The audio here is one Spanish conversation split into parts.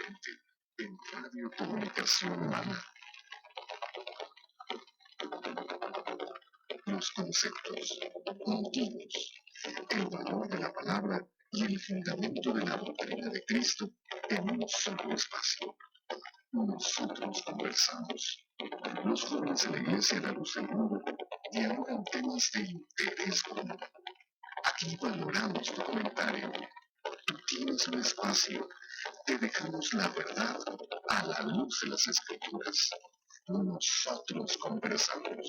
solamente en Radio Comunicación Humana. Los conceptos, motivos, el valor de la palabra y el fundamento de la doctrina de Cristo en un solo espacio. Nosotros conversamos. Los jóvenes de la Iglesia de la Luz del Mundo dialogan temas de interés común. Aquí valoramos tu comentario. Tú tienes un espacio. Te dejamos la verdad a la luz de las Escrituras. Nosotros conversamos.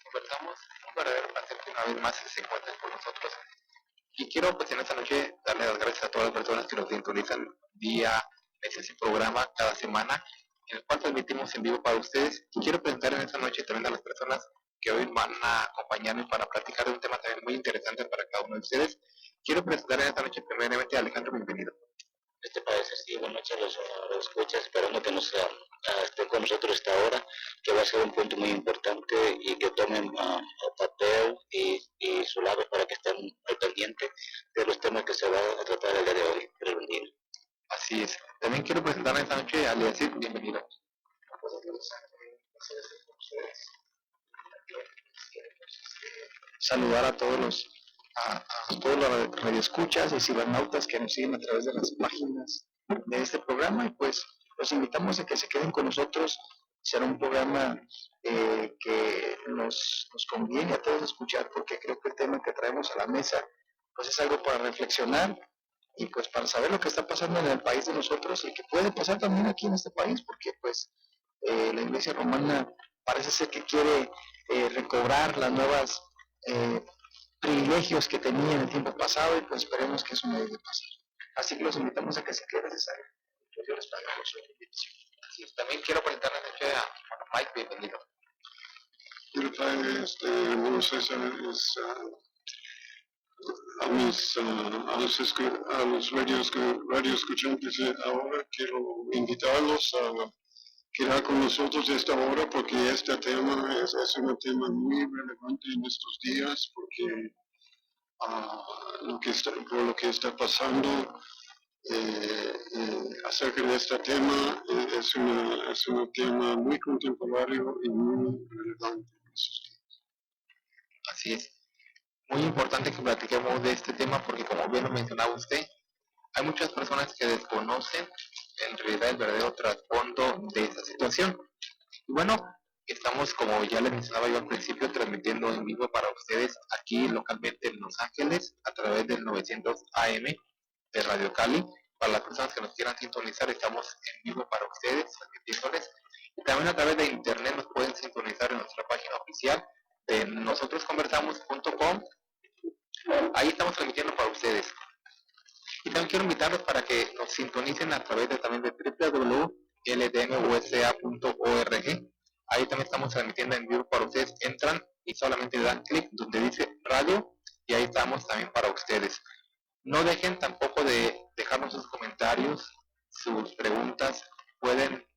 Conversamos, un verdadero placer que una vez más se encuentren con nosotros. Y quiero pues en esta noche darle las gracias a todas las personas que nos sintonizan día, meses y programa cada semana, en el cual transmitimos en vivo para ustedes. Y quiero presentar en esta noche también a las personas que hoy van a acompañarme para platicar de un tema también muy interesante para cada uno de ustedes. Quiero presentar en esta noche primeramente a Alejandro, bienvenido. ¿Qué te parece? Sí, buenas noches, los escuchas, esperando que nos esté con nosotros esta hora, que va a ser un punto muy importante y que tomen papel y su lado para que estén al pendiente de los temas que se va a tratar el día de hoy. Así es. También quiero presentar esta noche a Aliasid, bienvenido. Saludar a todos los radioescuchas y cibernautas que nos siguen a través de las páginas de este programa, y pues los invitamos a que se queden con nosotros. Será un programa que nos conviene a todos escuchar, porque creo que el tema que traemos a la mesa pues es algo para reflexionar y pues para saber lo que está pasando en el país de nosotros y que puede pasar también aquí en este país, porque pues la Iglesia Romana parece ser que quiere recobrar las nuevas privilegios que tenía en el tiempo pasado, y pues esperemos que eso no llegue a pasar. Así que los invitamos a que se queden necesario. Yo les pago por su invitación. Así es. También quiero presentar esta noche a Mike, bienvenido. Quiero traer bueno, César, a los radio escuchantes ahora. Quiero invitarlos a quedar con nosotros esta hora, porque este tema es un tema muy relevante en estos días, porque por lo que está pasando acerca de este tema, es un tema muy contemporáneo y muy relevante en estos días. Así es. Muy importante que platiquemos de este tema, porque como bien lo mencionaba usted, hay muchas personas que desconocen en realidad el verdadero trasfondo de esta situación. Y bueno, estamos, como ya les mencionaba yo al principio, transmitiendo en vivo para ustedes aquí localmente en Los Ángeles a través del 900 AM de Radio Cali. Para las personas que nos quieran sintonizar, estamos en vivo para ustedes, transmitiéndoles. Y también a través de internet nos pueden sintonizar en nuestra página oficial de nosotrosconversamos.com. Ahí estamos transmitiendo para ustedes. Y también quiero invitarlos para que nos sintonicen a través también de www.ldnusa.org. Ahí también estamos transmitiendo en vivo para ustedes. Entran y solamente dan clic donde dice radio, y ahí estamos también para ustedes. No dejen tampoco de dejarnos sus comentarios, sus preguntas. Pueden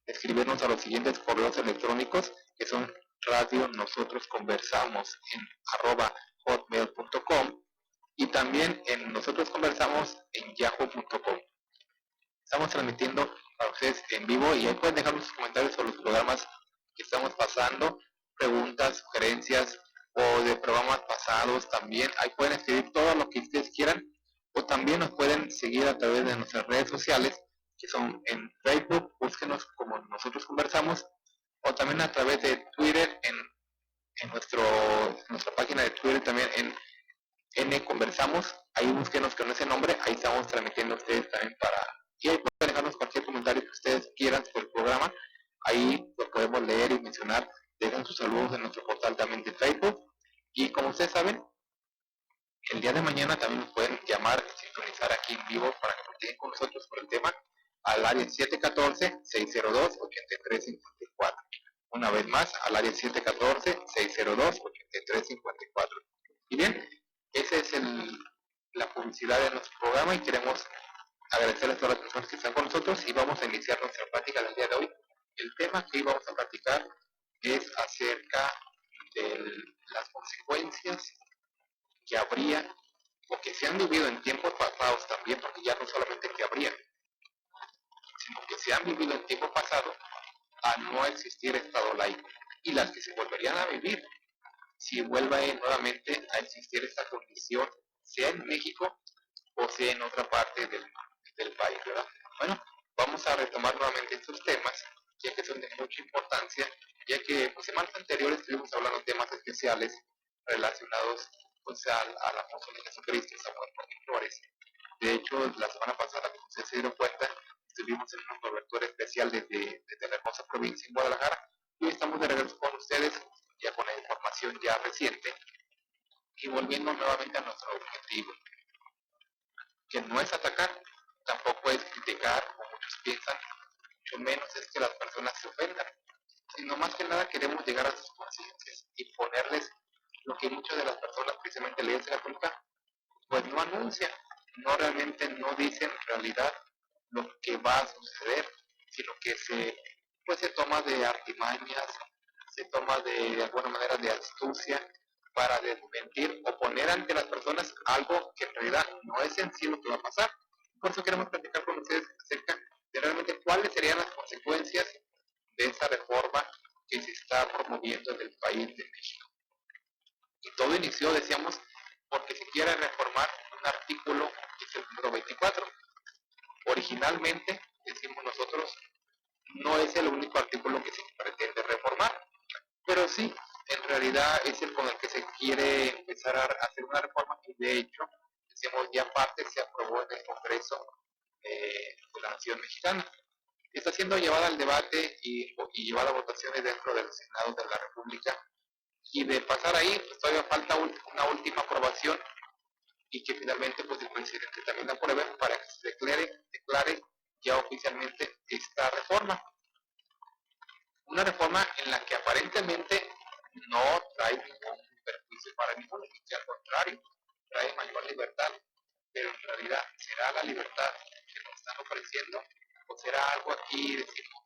escribirnos a los siguientes correos electrónicos, que son radio nosotros conversamos en @hotmail.com, y también en nosotros conversamos en yahoo.com. Estamos transmitiendo para ustedes en vivo, y ahí pueden dejar sus comentarios sobre los programas que estamos pasando, preguntas, sugerencias o de programas pasados. También ahí pueden escribir todo lo que ustedes quieran, o también nos pueden seguir a través de nuestras redes sociales, que son en Facebook, búsquenos como nosotros conversamos, o también a través de Twitter, en nuestra página de Twitter también en N Conversamos. Ahí búsquenos con ese nombre, ahí estamos transmitiendo a ustedes también y ahí pueden dejarnos cualquier comentario que ustedes quieran sobre el programa, ahí lo podemos leer y mencionar. Dejan sus saludos en nuestro portal también de Facebook, y como ustedes saben, el día de mañana también nos pueden llamar y sintonizar aquí en vivo para que platiquen con nosotros sobre el tema al área 714-602-8354. Una vez más, al área 714-602-8354. Y bien, esa es la publicidad de nuestro programa, y queremos agradecerles a todas las personas que están con nosotros y vamos a iniciar nuestra plática del día de hoy. El tema que íbamos a platicar es acerca de las consecuencias que habría o que se han vivido en tiempos pasados también, porque ya no solamente que habría, sino que se han vivido en tiempo pasado a no existir Estado laico y las que se volverían a vivir si vuelve nuevamente a existir esta condición, sea en México o sea en otra parte del país, ¿verdad? Bueno, vamos a retomar nuevamente estos temas, ya que son de mucha importancia, ya que pues, semanas anteriores estuvimos hablando de temas especiales relacionados pues, al apóstol de Jesucristo, Samuel Joaquín Flores. De hecho, la semana pasada, como ustedes se dieron cuenta, estuvimos en una cobertura especial desde la hermosa provincia en Guadalajara y hoy estamos de regreso con ustedes, ya con la información ya reciente y volviendo nuevamente a nuestro objetivo, que no es atacar, tampoco es criticar, como muchos piensan, mucho menos es que las personas se ofendan, sino más que nada queremos llegar a sus conciencias y ponerles lo que muchas de las personas precisamente leen en la culpa, pues no anuncian, no realmente no dicen en realidad lo que va a suceder, sino que se toma de artimañas, se toma de alguna manera de astucia para desmentir o poner ante las personas algo que en realidad no es en sí lo que va a pasar. Por eso queremos platicar con ustedes acerca de realmente cuáles serían las consecuencias de esa reforma que se está promoviendo en el país de México. Y todo inició, decíamos, porque se quiere reformar un artículo que es el número 24. Originalmente, decimos nosotros, no es el único artículo que se pretende reformar, pero sí, en realidad es el con el que se quiere empezar a hacer una reforma y de hecho, decíamos, ya parte se aprobó en el Congreso de la Nación Mexicana. Está siendo llevada al debate y llevada a votaciones dentro del Senado de la República y de pasar ahí, pues todavía falta una última aprobación y que finalmente pues el presidente también la apruebe para que se declare ya oficialmente esta reforma. Una reforma en la que aparentemente no trae ningún perjuicio para ninguno, que al contrario, trae mayor libertad, pero en realidad será la libertad que nos están ofreciendo o será algo aquí, decimos,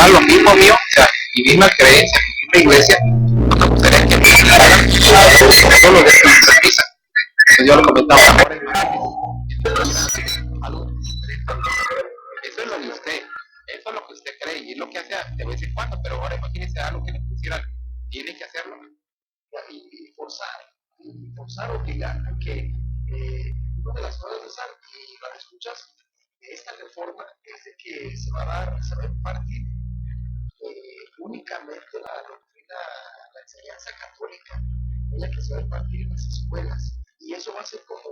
hagan lo mismo mío, o sea, mi misma creencia, mi misma iglesia, pues me gustaría que me hagan todos los días en misa. Entonces yo lo comentaba ahora en martes, algo diferente. Eso es lo de usted, eso es lo que usted cree y es lo que hace de vez en cuando, pero ahora imagínese algo que le pusieran, tiene que hacerlo. Y forzar, obligar, porque una de las cosas de esa, y las escuchas, de esta reforma es de que se va a impartir únicamente la doctrina, la enseñanza católica, es la que se va a impartir en las escuelas, y eso va a ser como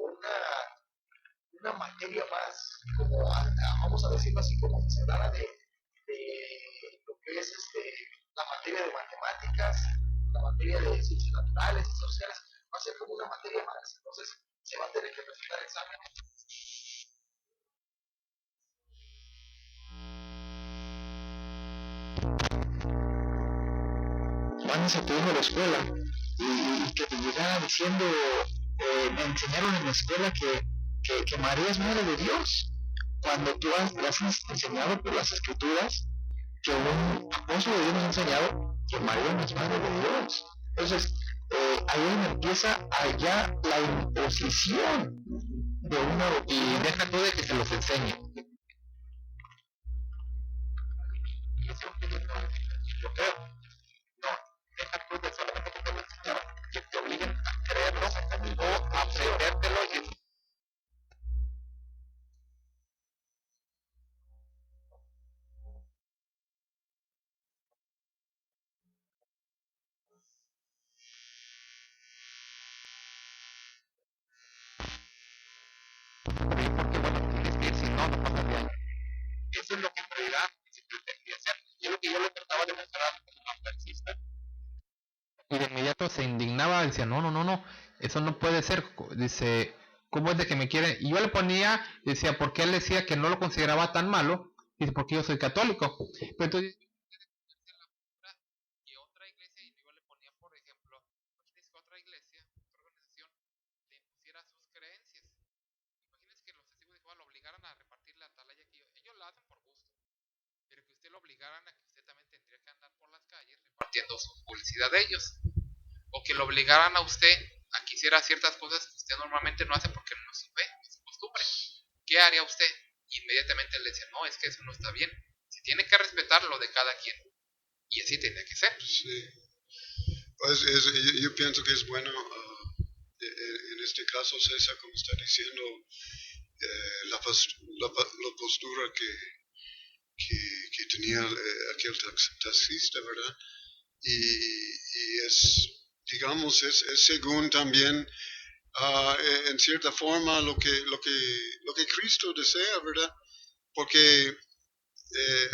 una materia más, como vamos a decirlo así, como si se hablara de lo que es la materia de matemáticas, la materia de ciencias naturales y sociales, va a ser como una materia más, entonces se va a tener que presentar exámenes. Mandas a tu hijo a la escuela y que te llegara diciendo, me enseñaron en la escuela que María es madre de Dios, cuando tú has enseñado por las escrituras que un apóstol de Dios nos ha enseñado que María no es madre de Dios. Entonces, ahí empieza allá la imposición de una doctrina. Y deja tú de que se los enseñe. Yo creo, no, deja tú de solamente que te lo enseñaron, que te obliguen a creerlo o a aprendértelo y porque bueno, tienes que ir, si no, no pasas de año. Eso es lo que en realidad se pretendía hacer. Y es lo que yo le trataba de mostrar a un marxista. Y de inmediato se indignaba, decía, no, eso no puede ser. Dice, ¿cómo es de que me quieren? Y yo le ponía, decía, porque él decía que no lo consideraba tan malo, dice, porque yo soy católico. Pero entonces, y otra iglesia, y yo le ponía, por ejemplo, imagínense que otra iglesia, otra organización, le impusiera sus creencias. Imagínense que los testigos de Jehová lo obligaran a repartir la atalaya que ellos la hacen por gusto, pero que usted lo obligaran a que usted también tendría que andar por las calles repartiendo su publicidad de ellos, o que lo obligaran a usted a que hiciera ciertas cosas que usted normalmente no hace porque no es su fe, no es su costumbre. ¿Qué haría usted? Inmediatamente le decía, no, es que eso no está bien. Se tiene que respetar lo de cada quien. Y así tiene que ser. Sí. Pues yo pienso que es bueno, en este caso, César, como está diciendo, la postura que tenía aquel taxista, ¿verdad? Y es, digamos, es según también, en cierta forma, lo que Cristo desea, ¿verdad? Porque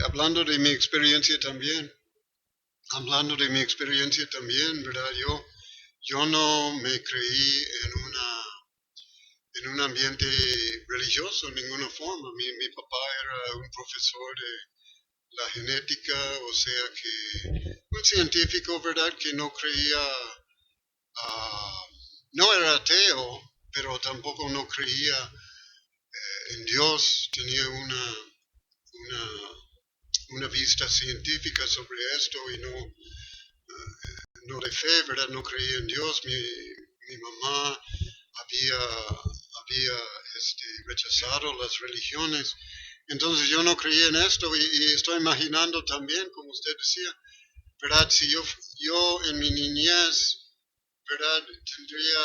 hablando de mi experiencia también, ¿verdad? Yo no me creí en un ambiente religioso en ninguna forma. Mi papá era un profesor de la genética, o sea que un científico, ¿verdad? Que no creía, no era ateo, pero tampoco no creía en Dios, tenía una vista científica sobre esto y no de fe, ¿verdad? No creía en Dios. Mi mamá había rechazado las religiones. Entonces yo no creía en esto y estoy imaginando también, como usted decía, ¿verdad? Si yo en mi niñez, ¿verdad? Tendría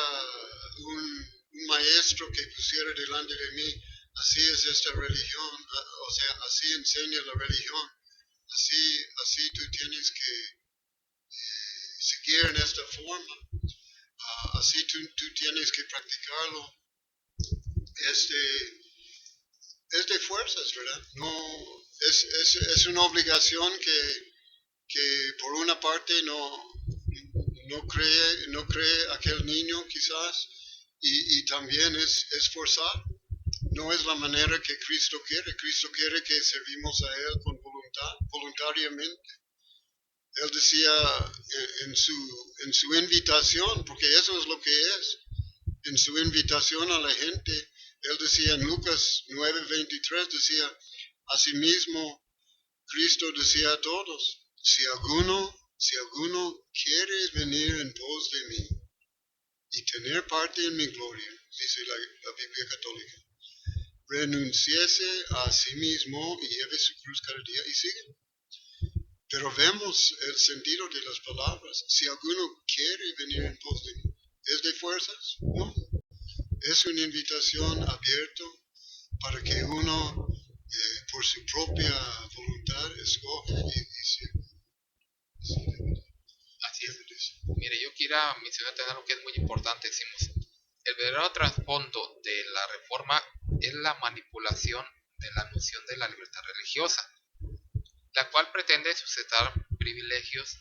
un maestro que pusiera delante de mí, así es esta religión, o sea, así enseña la religión, así tú tienes que seguir en esta forma, así tú tienes que practicarlo. Es de fuerzas, ¿verdad? No, es una obligación que por una parte no cree aquel niño quizás, y también es forzar. No es la manera que Cristo quiere. Cristo quiere que servimos a Él con voluntad, voluntariamente. Él decía en su invitación, porque eso es lo que es, en su invitación a la gente, Él decía en Lucas 9:23, decía, asimismo, Cristo decía a todos, si alguno quiere venir en pos de mí y tener parte en mi gloria, dice la Biblia católica, renunciese a sí mismo y lleve su cruz cada día y sigue. Pero vemos el sentido de las palabras. Si alguno quiere venir en pos de mí, ¿es de fuerzas? No. Es una invitación abierta para que uno, por su propia voluntad, escoge y sirva. Así es. Mire, yo quiero mencionar también algo que es muy importante. Decimos, el verdadero trasfondo de la reforma es la manipulación de la noción de la libertad religiosa, la cual pretende sujetar privilegios,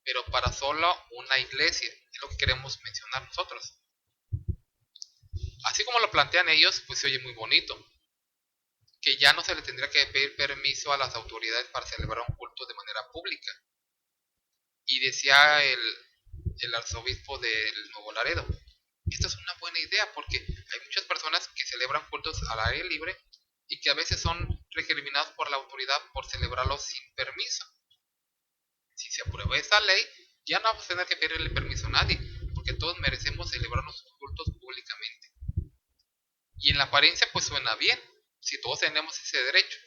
pero para solo una iglesia. Es lo que queremos mencionar nosotros. Así como lo plantean ellos, pues se oye muy bonito, que ya no se le tendría que pedir permiso a las autoridades para celebrar un culto de manera pública. Y decía el arzobispo del Nuevo Laredo, esto es una buena idea porque hay muchas personas que celebran cultos al aire libre y que a veces son recriminados por la autoridad por celebrarlos sin permiso. Si se aprueba esta ley, ya no vamos a tener que pedirle permiso a nadie, porque todos merecemos celebrar nuestros cultos públicamente. Y en la apariencia pues suena bien, si todos tenemos ese derecho.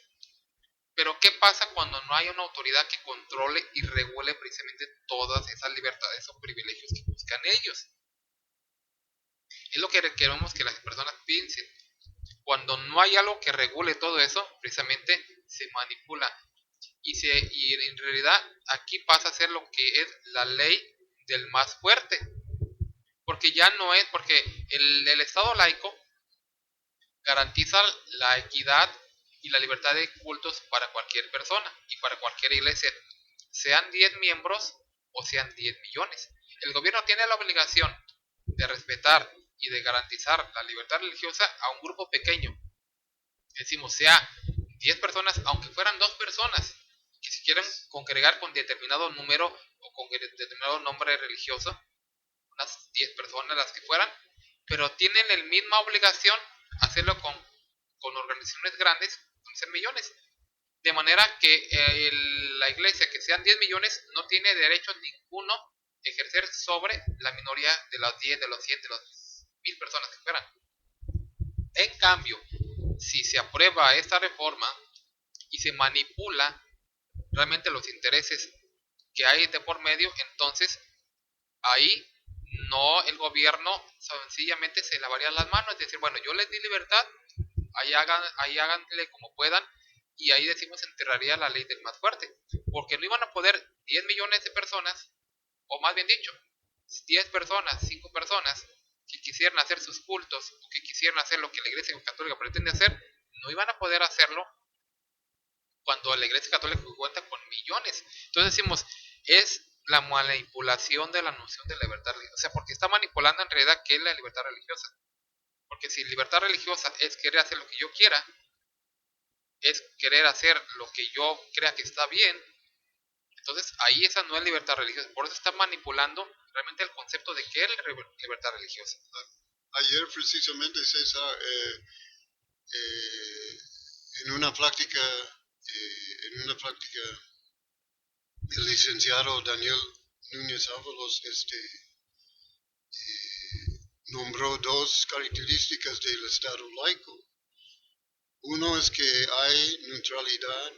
Pero ¿qué pasa cuando no hay una autoridad que controle y regule precisamente todas esas libertades o privilegios que buscan ellos? Es lo que queremos que las personas piensen. Cuando no hay algo que regule todo eso, precisamente se manipula. Y en realidad aquí pasa a ser lo que es la ley del más fuerte. Porque ya no es, porque el Estado laico garantiza la equidad y la libertad de cultos para cualquier persona y para cualquier iglesia, sean 10 miembros o sean 10 millones. El gobierno tiene la obligación de respetar y de garantizar la libertad religiosa a un grupo pequeño. Decimos, sea 10 personas, aunque fueran 2 personas, que si quieren congregar con determinado número o con determinado nombre religioso, unas 10 personas las que fueran, pero tienen la misma obligación hacerlo con organizaciones grandes, con ser millones. De manera que la iglesia, que sean 10 millones, no tiene derecho ninguno a ejercer sobre la minoría de las 10, de los 100, de las 1000 personas que fueran. En cambio, si se aprueba esta reforma y se manipula realmente los intereses que hay de por medio, entonces ahí no, el gobierno sencillamente se lavaría las manos, es decir, bueno, yo les di libertad, ahí háganle como puedan, y ahí decimos enterraría la ley del más fuerte, porque no iban a poder 10 millones de personas, o más bien dicho, 10 personas, 5 personas, que quisieran hacer sus cultos, o que quisieran hacer lo que la Iglesia Católica pretende hacer, no iban a poder hacerlo cuando la Iglesia Católica cuenta con millones. Entonces decimos, es la manipulación de la noción de libertad religiosa, o sea, porque está manipulando en realidad qué es la libertad religiosa. Porque si libertad religiosa es querer hacer lo que yo quiera, es querer hacer lo que yo crea que está bien, entonces ahí esa no es libertad religiosa. Por eso está manipulando realmente el concepto de qué es la libertad religiosa. Ayer precisamente, César, en una práctica, el licenciado Daniel Núñez Ábalos nombró 2 características del Estado laico. Uno es que hay neutralidad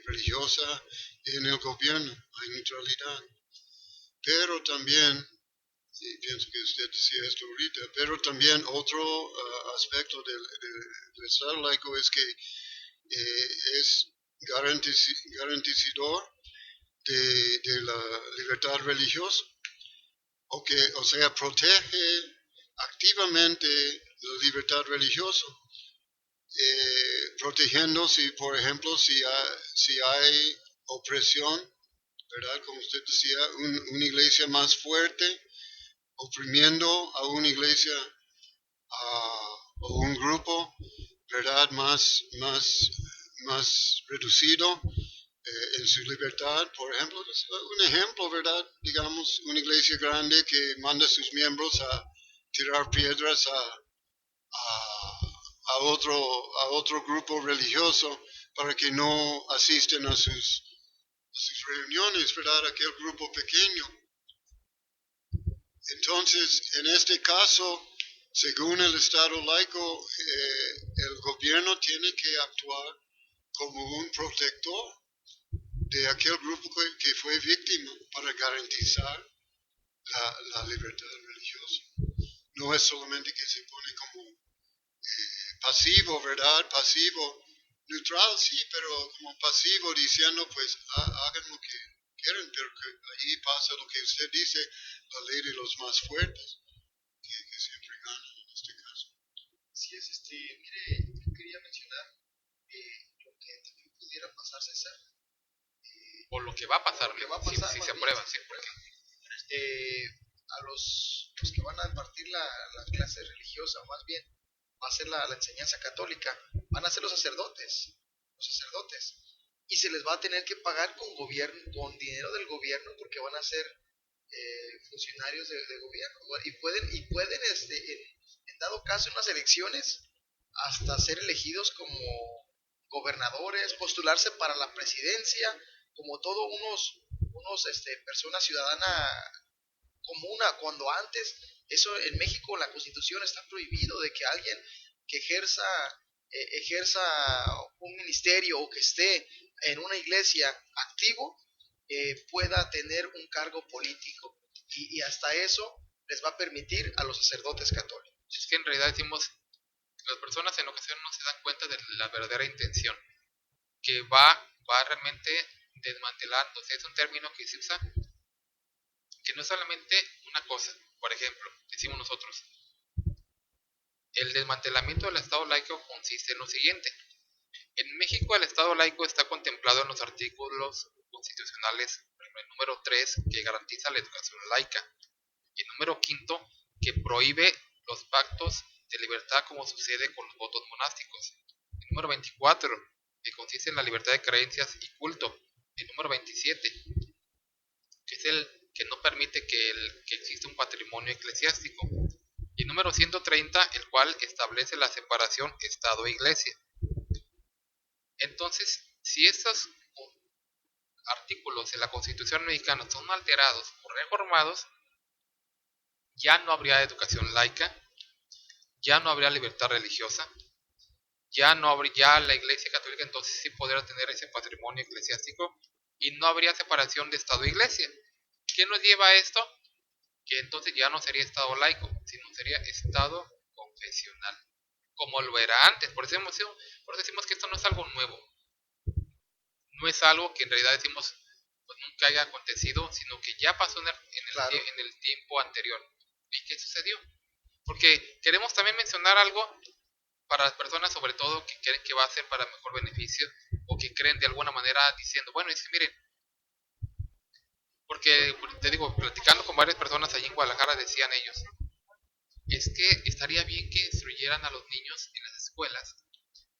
religiosa en el gobierno, hay neutralidad. Pero también, y pienso que usted decía esto ahorita, pero también otro aspecto del Estado laico es que es garantizador de la libertad religiosa, o sea, protege activamente la libertad religiosa, protegiendo por ejemplo, si hay opresión, ¿verdad? Como usted decía, una iglesia más fuerte, oprimiendo a una iglesia o un grupo, ¿verdad? Más reducido en su libertad, por ejemplo, un ejemplo, ¿verdad? Digamos, una iglesia grande que manda a sus miembros a tirar piedras a otro grupo religioso, para que no asisten a sus reuniones, ¿verdad? Aquel grupo pequeño. Entonces, en este caso, según el Estado laico, el gobierno tiene que actuar como un protector de aquel grupo que fue víctima para garantizar la libertad religiosa. No es solamente que se pone como pasivo, ¿verdad? Pasivo, neutral, sí, pero como pasivo diciendo, pues hagan lo que quieran, pero que ahí pasa lo que usted dice, la ley de los más fuertes, que siempre ganan en este caso. Sí, mire, yo quería mencionar lo que también pudiera pasar, César. O lo que va a pasar, Lo que va a pasar, si más se bien, aprueba, si sí. se aprueba. A los que van a impartir la clase religiosa, o más bien, va a ser la enseñanza católica, van a ser los sacerdotes, y se les va a tener que pagar con dinero del gobierno, porque van a ser funcionarios de gobierno, y pueden en dado caso en las elecciones, hasta ser elegidos como gobernadores, postularse para la presidencia, como todo unos personas ciudadana comuna, cuando antes, eso en México en la Constitución está prohibido de que alguien que ejerza un ministerio o que esté en una iglesia activo pueda tener un cargo político, y hasta eso les va a permitir a los sacerdotes católicos. Es que en realidad decimos, las personas en ocasiones no se dan cuenta de la verdadera intención, que va realmente desmantelándose. Es un término que se usa, que no es solamente una cosa. Por ejemplo, decimos nosotros, el desmantelamiento del Estado laico consiste en lo siguiente. En México el Estado laico está contemplado en los artículos constitucionales, el número 3, que garantiza la educación laica, y el número 5, que prohíbe los pactos de libertad como sucede con los votos monásticos. El número 24, que consiste en la libertad de creencias y culto. El número 27, que es el que no permite que exista un patrimonio eclesiástico. Y el número 130, el cual establece la separación Estado e Iglesia. Entonces, si estos artículos de la Constitución mexicana son alterados o reformados, ya no habría educación laica, ya no habría libertad religiosa, ya la Iglesia Católica entonces sí podría tener ese patrimonio eclesiástico y no habría separación de Estado e Iglesia. ¿Qué nos lleva a esto? Que entonces ya no sería Estado laico, sino sería Estado confesional, como lo era antes. Por eso decimos que esto no es algo nuevo, no es algo que en realidad decimos pues nunca haya acontecido, sino que ya pasó en el tiempo anterior. ¿Y qué sucedió? Porque queremos también mencionar algo para las personas, sobre todo, que creen que va a ser para mejor beneficio, o que creen de alguna manera diciendo, bueno, es que miren, porque te digo, platicando con varias personas allí en Guadalajara, decían ellos, es que estaría bien que instruyeran a los niños en las escuelas,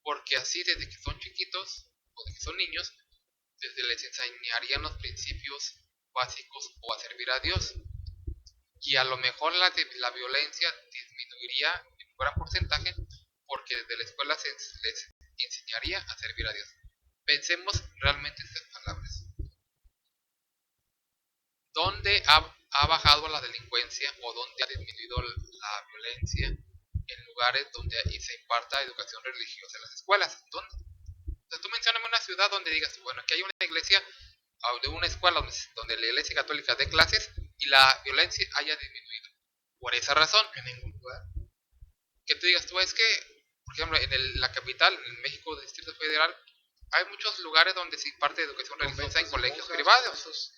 porque así desde que son chiquitos, o desde que son niños, desde les enseñarían los principios básicos o a servir a Dios. Y a lo mejor la violencia disminuiría en un gran porcentaje, porque desde la escuela les enseñaría a servir a Dios. Pensemos realmente estas palabras. ¿Dónde ha bajado la delincuencia o dónde ha disminuido la violencia en lugares donde se imparta educación religiosa en las escuelas? ¿Dónde? Entonces, tú mencióname una ciudad donde digas, bueno, aquí hay una iglesia, de una escuela donde la iglesia católica dé clases y la violencia haya disminuido. Por esa razón, en ningún lugar. Que tú digas, tú es que, por ejemplo, en la capital, en México, Distrito Federal, hay muchos lugares donde se imparte educación religiosa en colegios privados.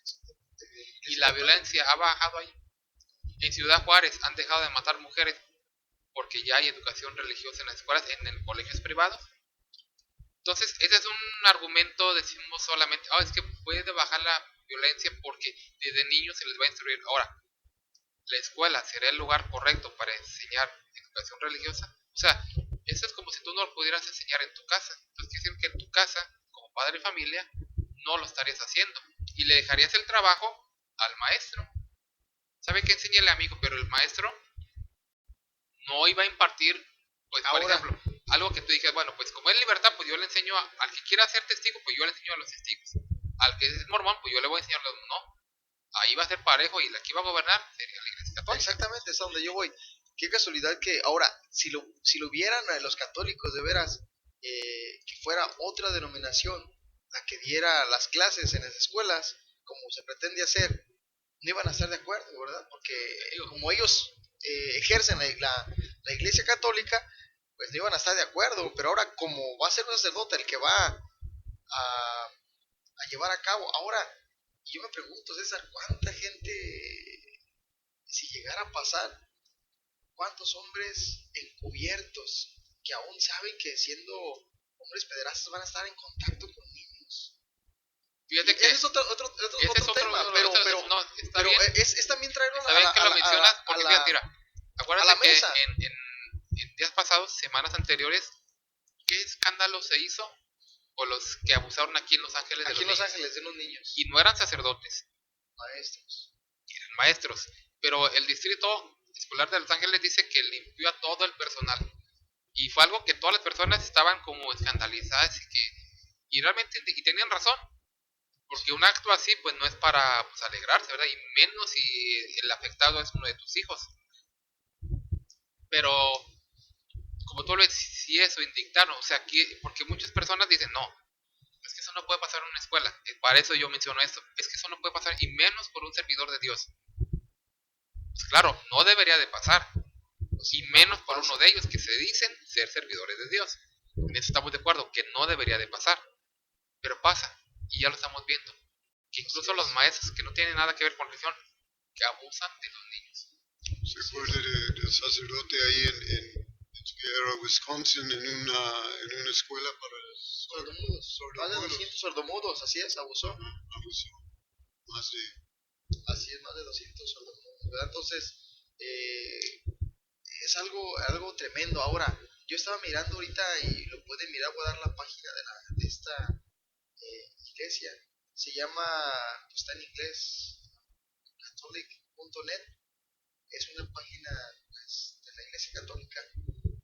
Y la violencia ha bajado ahí. En Ciudad Juárez han dejado de matar mujeres porque ya hay educación religiosa en las escuelas, en colegios privados. Entonces, ese es un argumento, decimos solamente, es que puede bajar la violencia porque desde niños se les va a instruir. Ahora, ¿la escuela será el lugar correcto para enseñar educación religiosa? O sea, eso es como si tú no lo pudieras enseñar en tu casa. Entonces, quiere decir que en tu casa, como padre de familia, no lo estarías haciendo. Y le dejarías el trabajo al maestro. ¿Sabe qué enseña el amigo? Pero el maestro no iba a impartir, pues, por ejemplo, algo que tú digas, bueno, pues como es libertad, pues yo le enseño al que quiera ser testigo, pues yo le enseño a los testigos. Al que es mormón, pues yo le voy a enseñar a los no. Ahí va a ser parejo y la que va a gobernar sería la iglesia católica. Exactamente, es a donde yo voy. Qué casualidad que ahora, si lo vieran a los católicos de veras, que fuera otra denominación la que diera las clases en las escuelas, como se pretende hacer, no iban a estar de acuerdo, ¿verdad? Porque como ellos ejercen la iglesia católica, pues no iban a estar de acuerdo, pero ahora como va a ser un sacerdote el que va a llevar a cabo, ahora yo me pregunto, César, ¿cuánta gente, si llegara a pasar, cuántos hombres encubiertos que aún saben que siendo hombres pederastas van a estar en contacto con niños? Fíjate que Ese es otro tema, pero no, está bien, es también traerlo está bien que lo mencionas, porque fíjate, mira, a acuérdate la que mesa. en días pasados, semanas anteriores, ¿qué escándalo se hizo? O los que abusaron aquí en Los Ángeles de Aquí en los Los niños. Ángeles de los niños, Y no eran sacerdotes, maestros. eran maestros. Pero el distrito escolar de Los Ángeles dice que limpió a todo el personal. Y fue algo que todas las personas estaban como escandalizadas y realmente y tenían razón. Porque un acto así pues no es para pues, alegrarse, ¿verdad? Y menos si el afectado es uno de tus hijos. Pero como tú lo decías o indignaron, o sea, porque muchas personas dicen, no, es que eso no puede pasar en una escuela. Para eso yo menciono esto. Es que eso no puede pasar y menos por un servidor de Dios. Pues claro, no debería de pasar. Y menos por uno de ellos que se dicen ser servidores de Dios. En eso estamos de acuerdo, que no debería de pasar. Pero pasa, y ya lo estamos viendo. Que incluso los maestros que no tienen nada que ver con religión, que abusan de los niños. ¿Se acuerda del sacerdote ahí en Tierra, Wisconsin, en una escuela para Sordomudos. Más de 200 sordomudos, así es, abusó. Abusó. Así es, más de 200 sordomudos, ¿verdad? Entonces, es algo tremendo. Ahora, yo estaba mirando ahorita y lo pueden mirar, voy a dar la página de esta iglesia. Se llama, pues está en inglés, catholic.net. Es una página pues, de la iglesia católica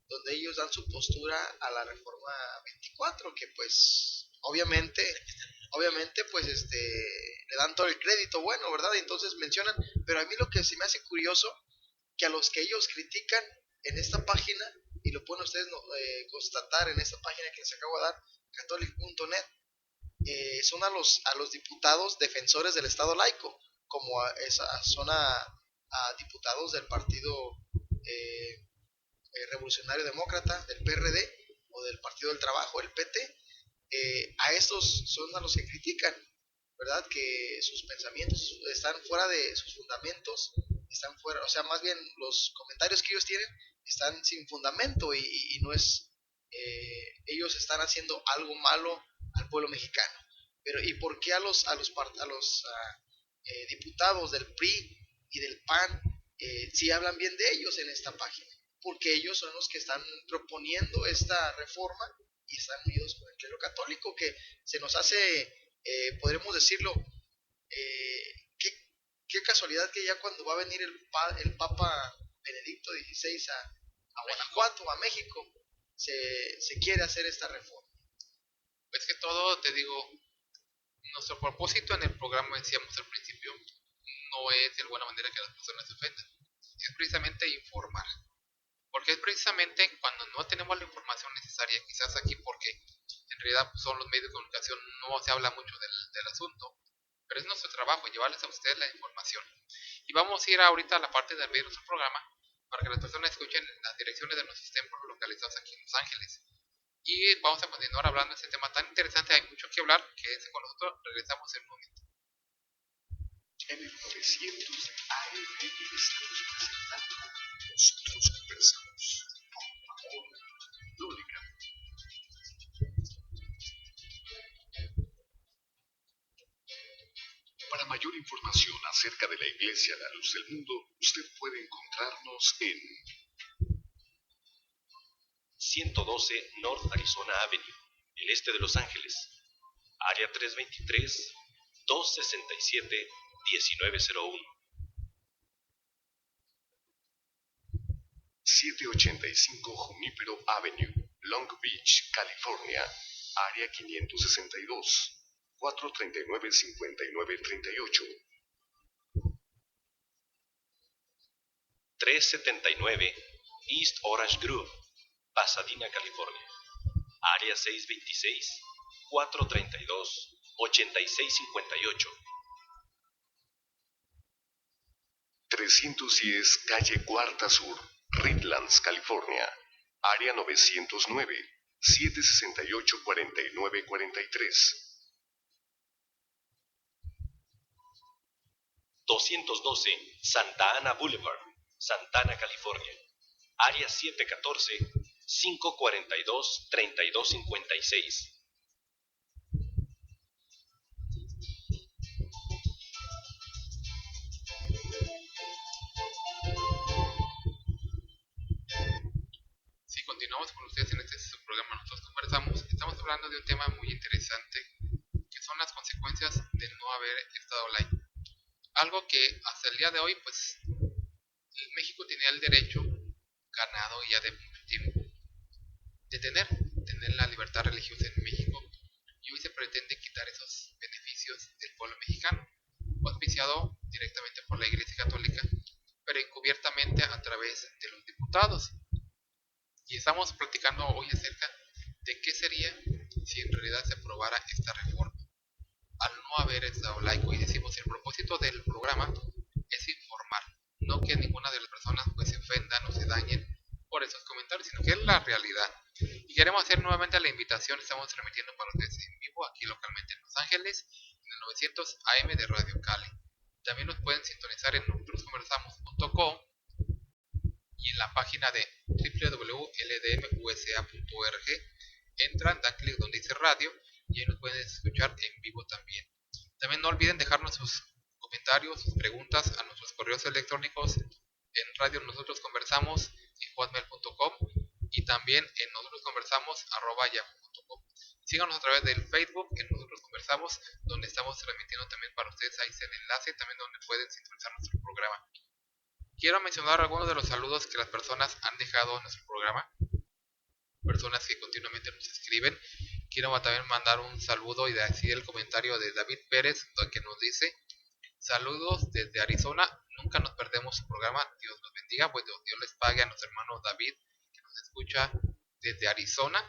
donde ellos dan su postura a la reforma 24, que pues obviamente pues le dan todo el crédito bueno, ¿verdad? Y entonces mencionan, pero a mí lo que se me hace curioso, que a los que ellos critican en esta página, y lo pueden ustedes constatar en esta página que les acabo de dar, catholic.net, son a los diputados defensores del Estado laico, como son a diputados del Partido Revolucionario Demócrata, del PRD, o del Partido del Trabajo, el PT. A estos son a los que critican, ¿verdad? Que sus pensamientos están fuera de sus fundamentos, están fuera, o sea, más bien los comentarios que ellos tienen están sin fundamento y no es, ellos están haciendo algo malo al pueblo mexicano. Pero ¿y por qué a los diputados del PRI y del PAN sí hablan bien de ellos en esta página? Porque ellos son los que están proponiendo esta reforma y están unidos con el clero católico, que se nos hace, podremos decirlo, qué casualidad que ya cuando va a venir el Papa Benedicto XVI a Guanajuato, a México, se quiere hacer esta reforma. Es que todo, te digo, nuestro propósito en el programa, decíamos al principio, no es de alguna manera que las personas se ofendan, es precisamente informar. Porque es precisamente cuando no tenemos la información necesaria, quizás aquí porque en realidad pues, son los medios de comunicación, no se habla mucho del asunto, pero es nuestro trabajo llevarles a ustedes la información. Y vamos a ir ahorita a la parte de ver nuestro programa para que las personas escuchen las direcciones de nuestros templos localizados aquí en Los Ángeles. Y vamos a continuar hablando de este tema tan interesante, hay mucho que hablar, quédense con nosotros, regresamos en un momento. En el 900 AM estamos presentando Nosotros Conversamos con Paul Lórica. Para mayor información acerca de la Iglesia La Luz del Mundo, usted puede encontrarnos en 112 North Arizona Avenue, el este de Los Ángeles, área 323-267-1901. 785 Junípero Avenue, Long Beach, California, área 562, 439-5938. 379 East Orange Grove, Pasadena, California, área 626, 432-8658. 310 calle Cuarta Sur, Redlands, California, área 909, 768-4943. 212 Santa Ana Boulevard, Santana, California, área 714-542-3256. Si continuamos con ustedes en este programa, nosotros conversamos, estamos hablando de un tema muy interesante, que son las consecuencias de no haber estado online. Algo que hasta el día de hoy, pues, México tenía el derecho ganado ya de mucho tiempo de tener la libertad religiosa en México, y hoy se pretende quitar esos beneficios del pueblo mexicano, auspiciado directamente por la Iglesia Católica, pero encubiertamente a través de los diputados. Y estamos platicando hoy acerca de qué sería si en realidad se aprobara esta reforma. Al no haber estado laico, y decimos el propósito del programa es informar, no que ninguna de las personas pues se ofendan o se dañen por esos comentarios, sino que es la realidad. Y queremos hacer nuevamente la invitación, estamos transmitiendo para ustedes en vivo aquí localmente en Los Ángeles, en el 900 AM de Radio Cali. También nos pueden sintonizar en nosotrosconversamos.com y en la página de www.ldmusa.org. Entran, dan clic donde dice radio y ahí nos pueden escuchar en vivo también. También no olviden dejarnos sus comentarios, sus preguntas a nuestros correos electrónicos en radio nosotros conversamos en hotmail.com y también en nosotrosconversamos@yahoo.com. Síganos a través del Facebook en Nosotros Conversamos, donde estamos transmitiendo también para ustedes. Ahí está el enlace también donde pueden sintonizar nuestro programa. Quiero mencionar algunos de los saludos que las personas han dejado en nuestro programa, personas que continuamente nos escriben. Quiero también mandar un saludo y decir el comentario de David Pérez, que nos dice: saludos desde Arizona, nunca nos perdemos su programa, Dios los bendiga. Pues Dios les pague a nuestro hermano David, que nos escucha desde Arizona.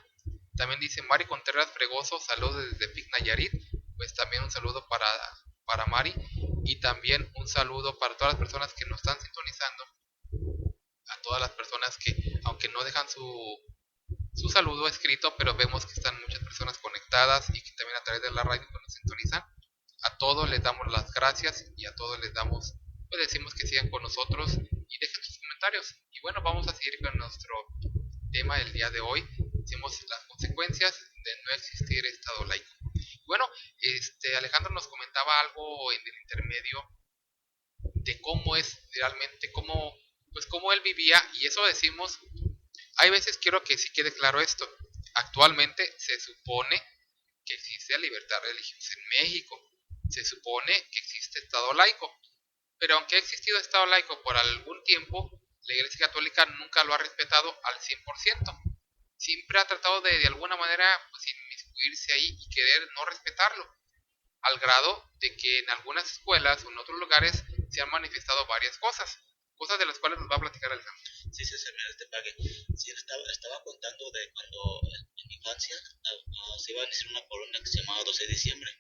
También dice Mari Contreras Fregoso, saludos desde Pic Nayarit. Pues también un saludo para Mari, y también un saludo para todas las personas que nos están sintonizando, a todas las personas que, aunque no dejan su saludo escrito, pero vemos que están muchas personas conectadas y que también a través de la radio nos sintonizan. A todos les damos las gracias y a todos les damos, pues decimos que sigan con nosotros y dejen sus comentarios. Y bueno, vamos a seguir con nuestro tema del día de hoy. Decimos las consecuencias de no existir Estado laico. Bueno, Alejandro nos comentaba algo en el intermedio de cómo es realmente, cómo él vivía, y eso decimos. Hay veces quiero que sí quede claro esto. Actualmente se supone que existe libertad religiosa en México. Se supone que existe Estado laico. Pero aunque ha existido Estado laico por algún tiempo, la Iglesia Católica nunca lo ha respetado al 100%. Siempre ha tratado de alguna manera pues inmiscuirse ahí y querer no respetarlo, al grado de que en algunas escuelas o en otros lugares se han manifestado varias cosas de las cuales nos va a platicar Alejandro. Sí, César, mira, te pague. Sí, estaba contando de cuando en mi infancia se iba a iniciar una colonia que se llamaba 12 de diciembre.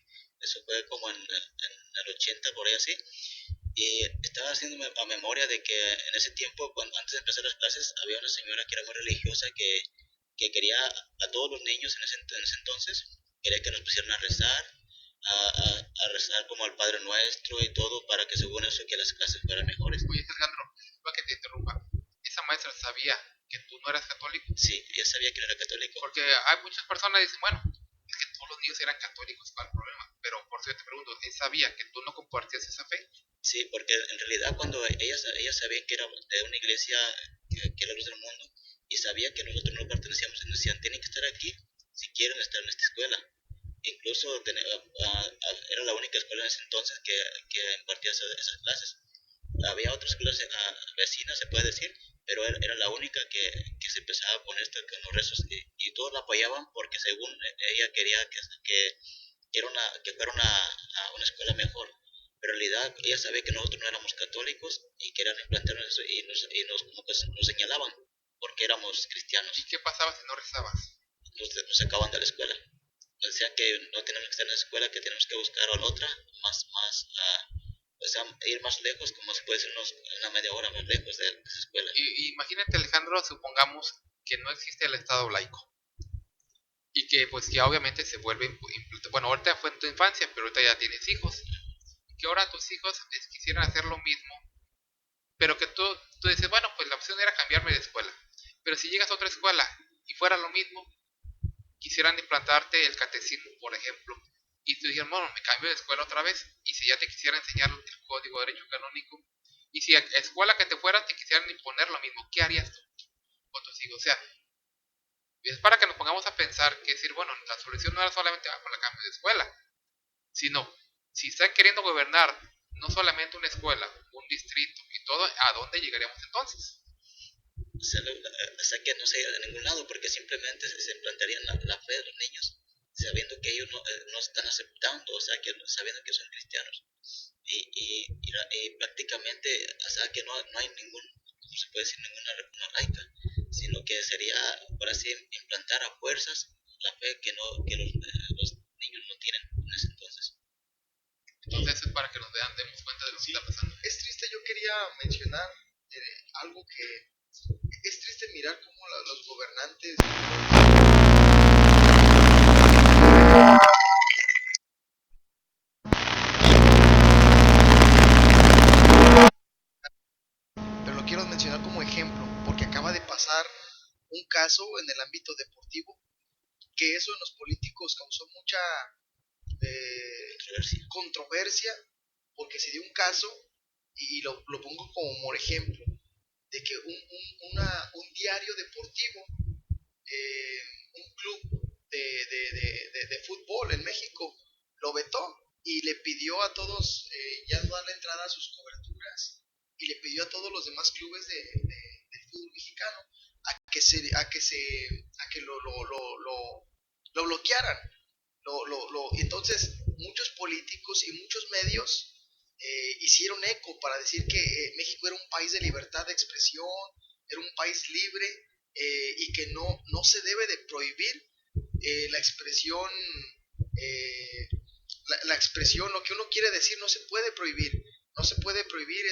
Eso fue como en el 80, por ahí así. Y estaba haciendo a memoria de que en ese tiempo, antes de empezar las clases, había una señora que era muy religiosa que quería a todos los niños en ese entonces, quería que nos pusieran a rezar, a rezar como al Padre Nuestro y todo, para que según eso que las clases fueran mejores. Oye, Alejandro, disculpa que te interrumpa. ¿Esa maestra sabía que tú no eras católico? Sí, ella sabía que no era católico. Porque hay muchas personas que dicen, bueno, es que todos los niños eran católicos, ¿cuál el problema? Pero por eso te pregunto, ¿él sabía que tú no compartías esa fe? Sí, porque en realidad cuando ella sabía que era de una iglesia que era luz del mundo, y sabía que nosotros no pertenecíamos, nos decían, tienen que estar aquí si quieren estar en esta escuela. Incluso era la única escuela en ese entonces que impartía esas clases. había otras escuelas vecinas, se puede decir, pero era la única que se empezaba a poner con los rezos y todos la apoyaban porque según ella quería que fuera una escuela mejor. Pero en realidad ella sabía que nosotros no éramos católicos y querían implantarnos eso y como que nos señalaban porque éramos cristianos. ¿Y qué pasaba si no rezabas? Nos sacaban de la escuela. Nos decían que no tenemos que estar en la escuela, que tenemos que buscar a la otra, o sea, ir más lejos, como se puede decir, una media hora más lejos de esa escuela. Imagínate, Alejandro, supongamos que no existe el Estado laico y que pues ya obviamente se vuelve, bueno, ahorita fue en tu infancia, pero ahorita ya tienes hijos, que ahora tus hijos quisieran hacer lo mismo, pero que tú dices, bueno, pues la opción era cambiarme de escuela, pero si llegas a otra escuela y fuera lo mismo, quisieran implantarte el catecismo, por ejemplo, y tú dijeras, bueno, me cambio de escuela otra vez, y si ya te quisieran enseñar el código de derecho canónico, y si a escuela que te fuera te quisieran imponer lo mismo, ¿qué harías tú con tus hijos? O sea, es para que nos pongamos a pensar que decir, bueno, la solución no era solamente con el cambio de escuela, sino si están queriendo gobernar no solamente una escuela, un distrito y todo, ¿a dónde llegaríamos entonces? O sea, que no se llega a ningún lado porque simplemente se implantarían la fe de los niños sabiendo que ellos no están aceptando, o sea, que sabiendo que son cristianos y prácticamente, o sea, que no hay ningún, ¿cómo se puede decir? Ninguna reforma laica, sino que sería, por así, implantar a fuerzas la fe que los niños no tienen en ese entonces. Entonces es para que nos demos cuenta de lo que está pasando. Es triste, yo quería mencionar algo que es triste mirar cómo los gobernantes pero lo quiero mencionar como ejemplo porque acaba de pasar un caso en el ámbito deportivo que eso en los políticos causó mucha controversia porque se dio un caso y lo pongo como por ejemplo de que un diario deportivo, un club de fútbol en México, lo vetó y le pidió a todos ya no darle entrada a sus coberturas y le pidió a todos los demás clubes del fútbol mexicano a que lo bloquearan. Entonces muchos políticos y muchos medios hicieron eco para decir que México era un país de libertad de expresión, era un país libre y que no se debe de prohibir la expresión, la expresión, lo que uno quiere decir no se puede prohibir, no se puede prohibir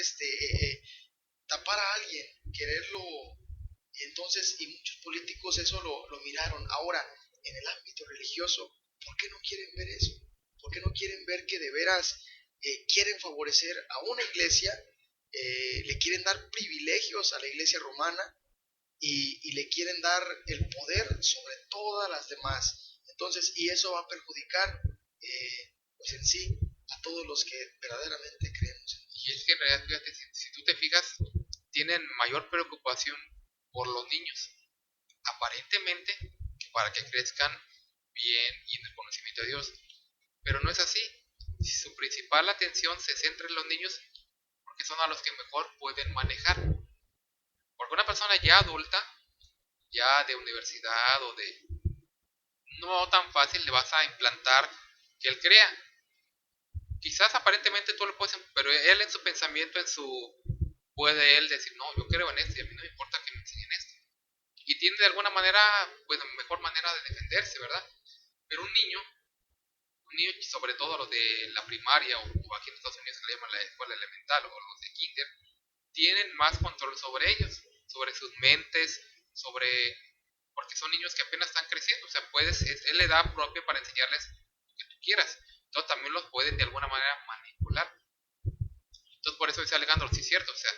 tapar a alguien, quererlo, y entonces, y muchos políticos eso lo miraron. Ahora, en el ámbito religioso, ¿por qué no quieren ver eso? ¿Por qué no quieren ver que de veras quieren favorecer a una iglesia, le quieren dar privilegios a la iglesia romana y le quieren dar el poder sobre todas las demás? Entonces, y eso va a perjudicar, pues en sí, a todos los que verdaderamente creemos en Dios. Y es que en realidad, fíjate, si tú te fijas, tienen mayor preocupación por los niños, aparentemente, para que crezcan bien y en el conocimiento de Dios. Pero no es así. Si su principal atención se centra en los niños, porque son a los que mejor pueden manejar. Porque una persona ya adulta, ya de universidad o de... no tan fácil le vas a implantar que él crea. Quizás aparentemente tú lo puedes, pero él en su pensamiento, puede él decir, no, yo creo en esto y a mí no me importa que me enseñen esto. Y tiene de alguna manera, pues mejor manera de defenderse, ¿verdad? Pero un niño, sobre todo los de la primaria o aquí en Estados Unidos se le llama la escuela elemental o los de kinder, tienen más control sobre ellos, sobre sus mentes, porque son niños que apenas están creciendo, o sea, es la edad propia para enseñarles lo que tú quieras. Entonces también los pueden de alguna manera manipular. Entonces por eso dice Alejandro, sí es cierto, o sea,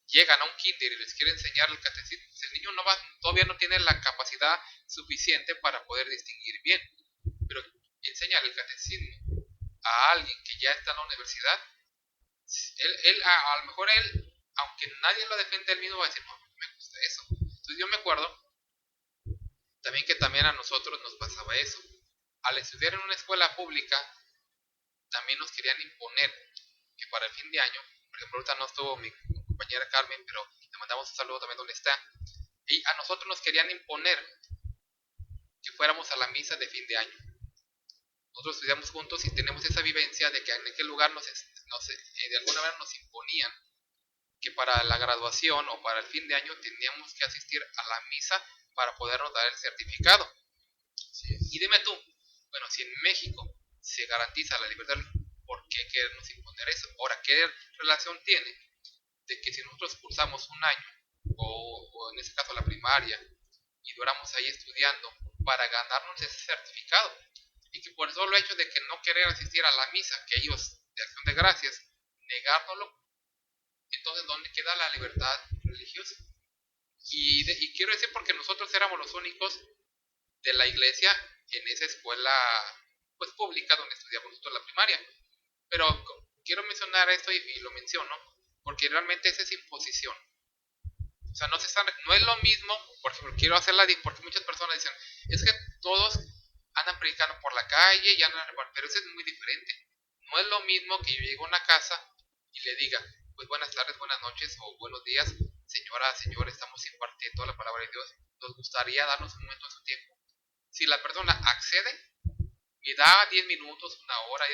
llegan a un kinder y les quiere enseñar el catecismo, pues el niño todavía no tiene la capacidad suficiente para poder distinguir bien, pero enseñar el catecismo a alguien que ya está en la universidad, a lo mejor él, aunque nadie lo defiende, él mismo va a decir, no, me gusta eso. Entonces yo me acuerdo también que también a nosotros nos pasaba eso. Al estudiar en una escuela pública, también nos querían imponer que para el fin de año, por por ejemplo, ahorita no estuvo mi compañera Carmen, pero le mandamos un saludo también donde está. Y a nosotros nos querían imponer que fuéramos a la misa de fin de año. Nosotros estudiamos juntos y tenemos esa vivencia de que en aquel lugar de alguna manera nos imponían que para la graduación o para el fin de año teníamos que asistir a la misa para podernos dar el certificado. Y dime tú, bueno, si en México se garantiza la libertad, ¿por qué querernos imponer eso? Ahora, ¿qué relación tiene de que si nosotros cursamos un año, o en este caso la primaria, y duramos ahí estudiando para ganarnos ese certificado, y que por el solo hecho de que no querer asistir a la misa, que ellos, de acción de gracias, negárnoslo, entonces ¿dónde queda la libertad religiosa? Y quiero decir porque nosotros éramos los únicos de la iglesia en esa escuela pues pública donde estudiamos nosotros la primaria. Pero quiero mencionar esto y lo menciono porque realmente esa es imposición. O sea, no es lo mismo, por ejemplo, quiero hacerla porque muchas personas dicen, es que todos andan predicando por la calle y andan, pero eso es muy diferente. No es lo mismo que yo llegue a una casa y le diga, pues buenas tardes, buenas noches o buenos días, señora, señor, estamos impartiendo la palabra de Dios, nos gustaría darnos un momento de su tiempo. Si la persona accede y da 10 minutos, una hora,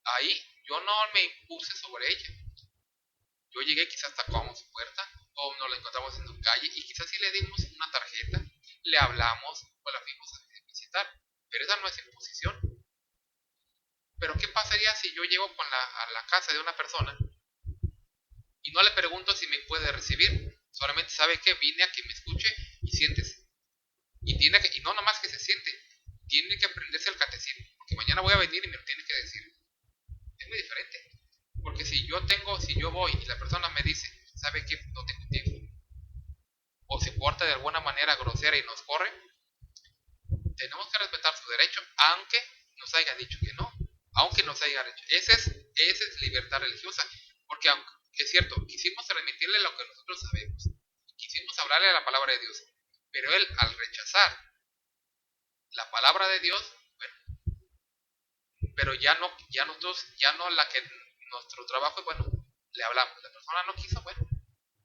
ahí yo no me impuse sobre ella. Yo llegué, quizás tocamos su puerta o nos la encontramos en su calle y quizás si le dimos una tarjeta, le hablamos o la fuimos a visitar. Pero esa no es imposición. Pero ¿qué pasaría si yo llego a la casa de una persona y no le pregunto si me puede recibir? Solamente sabe que vine a que me escuche y siéntese. Y no nomás que se siente, tiene que aprenderse el catecismo, porque mañana voy a venir y me lo tiene que decir. Es muy diferente. Porque si yo voy y la persona me dice, ¿sabe qué? No tengo tiempo. O se porta de alguna manera grosera y nos corre, tenemos que respetar su derecho, aunque nos haya dicho que no. Aunque nos haya dicho. Esa es libertad religiosa. Porque aunque es cierto, quisimos transmitirle lo que nosotros sabemos. Quisimos hablarle de la palabra de Dios. Pero él, al rechazar la palabra de Dios, bueno, pero ya no nuestro trabajo es, bueno, le hablamos. La persona no quiso, bueno,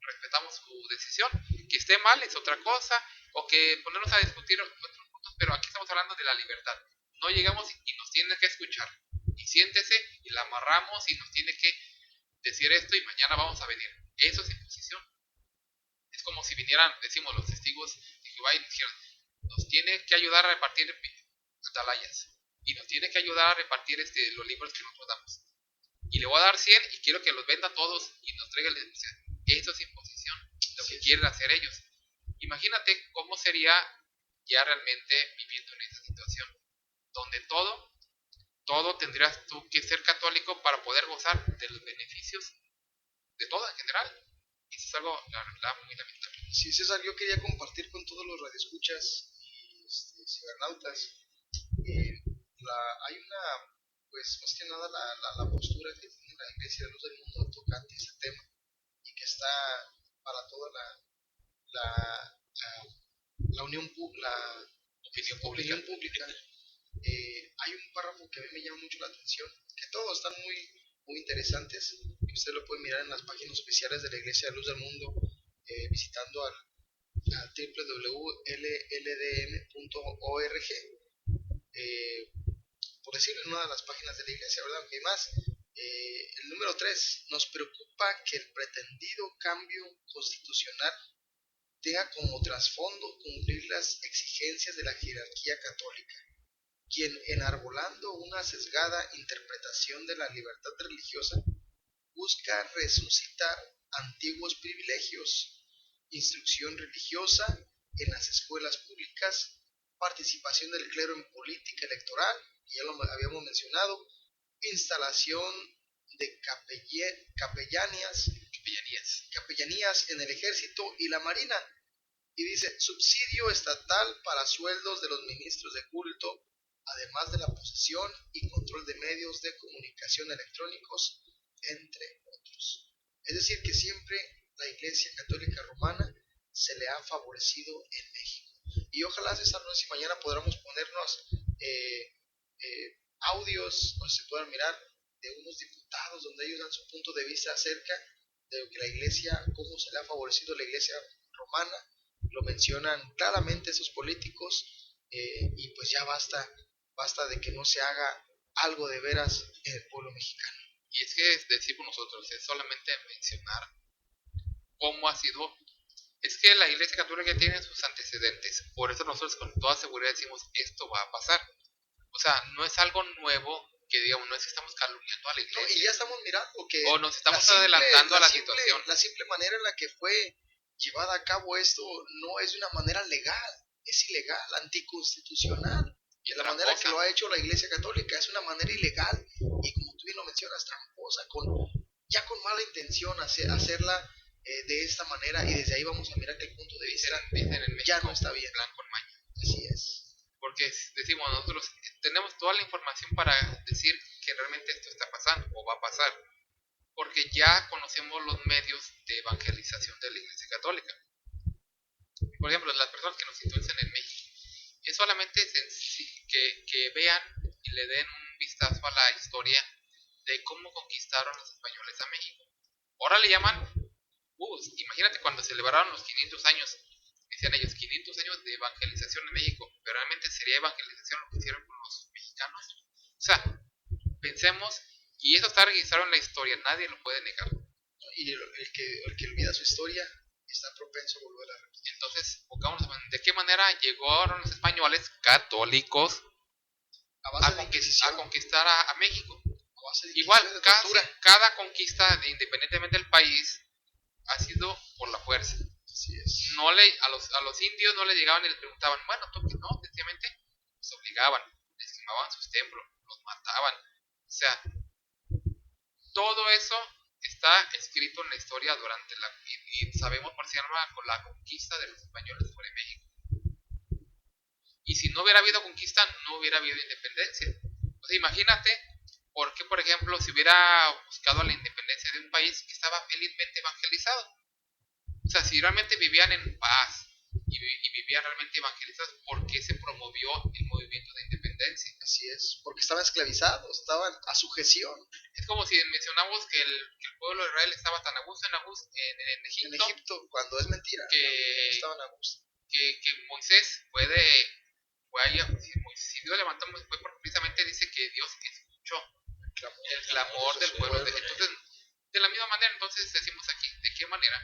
respetamos su decisión. Que esté mal es otra cosa, o que ponernos a discutir otros puntos, pero aquí estamos hablando de la libertad. No llegamos y nos tiene que escuchar. Y siéntese y la amarramos y nos tiene que decir esto y mañana vamos a venir. Eso es imposición. Es como si vinieran, decimos, los testigos de Jehová y dijeron, nos tiene que ayudar a repartir atalayas y nos tiene que ayudar a repartir los libros que nosotros damos. Y le voy a dar 100 y quiero que los venda todos y nos traiga el denunciado. Eso es imposición, lo que quieren hacer ellos. Imagínate cómo sería ya realmente viviendo en esa situación, donde todo tendrías tú que ser católico para poder gozar de los beneficios de todo en general. Eso es algo, la verdad, muy lamentable. Sí, César, yo quería compartir con todos los radioescuchas y cibernautas. Hay una, pues más que nada la postura que tiene la Iglesia de Luz del Mundo tocante ese tema y que está para toda la opinión pública. Hay un párrafo que a mí me llama mucho la atención, que todos están muy interesantes, que usted lo puede mirar en las páginas oficiales de la Iglesia de Luz del Mundo, visitando al www.lldm.org, por decirlo, en una de las páginas de la iglesia, ¿verdad? Aunque hay más. El número 3, nos preocupa que el pretendido cambio constitucional tenga como trasfondo cumplir las exigencias de la jerarquía católica, quien, enarbolando una sesgada interpretación de la libertad religiosa, busca resucitar antiguos privilegios, instrucción religiosa en las escuelas públicas, participación del clero en política electoral, ya lo habíamos mencionado, instalación de capellanías en el ejército y la marina. Y dice, subsidio estatal para sueldos de los ministros de culto, además de la posesión y control de medios de comunicación electrónicos, entre otros. Es decir, que siempre la Iglesia Católica Romana se le ha favorecido en México. Y ojalá, César, no sé si mañana podamos ponernos audios donde se puedan mirar de unos diputados donde ellos dan su punto de vista acerca de que la iglesia, cómo se le ha favorecido la iglesia romana, lo mencionan claramente esos políticos, y pues ya basta de que no se haga algo de veras en el pueblo mexicano. Y es que decimos nosotros, es solamente mencionar cómo ha sido. Es que la Iglesia Católica tiene sus antecedentes, por eso nosotros con toda seguridad decimos esto va a pasar. O sea, no es algo nuevo que digamos, no es que estamos calumniando a la No, iglesia. y ya estamos mirando que O nos estamos la simple- adelantando a la simple- situación. La simple manera en la que fue llevada a cabo esto no es de una manera legal, es ilegal, anticonstitucional. Y La manera que tramposa. lo ha hecho la Iglesia Católica es una manera ilegal y, como tú bien lo mencionas, tramposa, ya con mala intención hacerla de esta manera, y desde ahí vamos a mirar que el punto de vista Dicen en México, ya no está bien. plan con maña. Así es. Porque decimos nosotros, tenemos toda la información para decir que realmente esto está pasando o va a pasar. Porque ya conocemos los medios de evangelización de la Iglesia Católica. Por ejemplo, las personas que nos sintonizan en México, es solamente que vean y le den un vistazo a la historia de cómo conquistaron los españoles a México. Ahora le llaman, imagínate cuando celebraron los 500 años, decían ellos, 500 años de evangelización en México, pero realmente sería evangelización lo que hicieron con los mexicanos. O sea, pensemos, y eso está registrado en la historia, nadie lo puede negar. Y el que olvida su historia está propenso a volver a repetir. Entonces, pongámonos, ¿de qué manera llegaron los españoles católicos A base a de Inquisición, conquistar a México? a base de Igual, Inquisición, de tortura. cada conquista, independientemente del país, ha sido por la fuerza. Así es. No a los indios no les llegaban y les preguntaban, bueno, ¿tú qué no? Sencillamente los obligaban, les quemaban sus templos, los mataban. O sea, todo eso está escrito en la historia durante y sabemos por si con la conquista de los españoles sobre México. Y si no hubiera habido conquista, no hubiera habido independencia. O sea, imagínate por qué, por ejemplo, si hubiera buscado la independencia de un país que estaba felizmente evangelizado. O sea, si realmente vivían en paz y vivían realmente evangelizados, ¿por qué se promovió el movimiento de independencia? Así es, porque estaban esclavizados, estaban a sujeción. Es como si mencionamos que el pueblo de Israel estaba tan a gusto en Egipto, En Egipto, cuando es mentira, estaban a gusto. que Moisés si Dios levantó a Moisés, fue porque precisamente dice que Dios escuchó el clamor del pueblo. Entonces, de la misma manera, entonces decimos aquí, ¿de qué manera?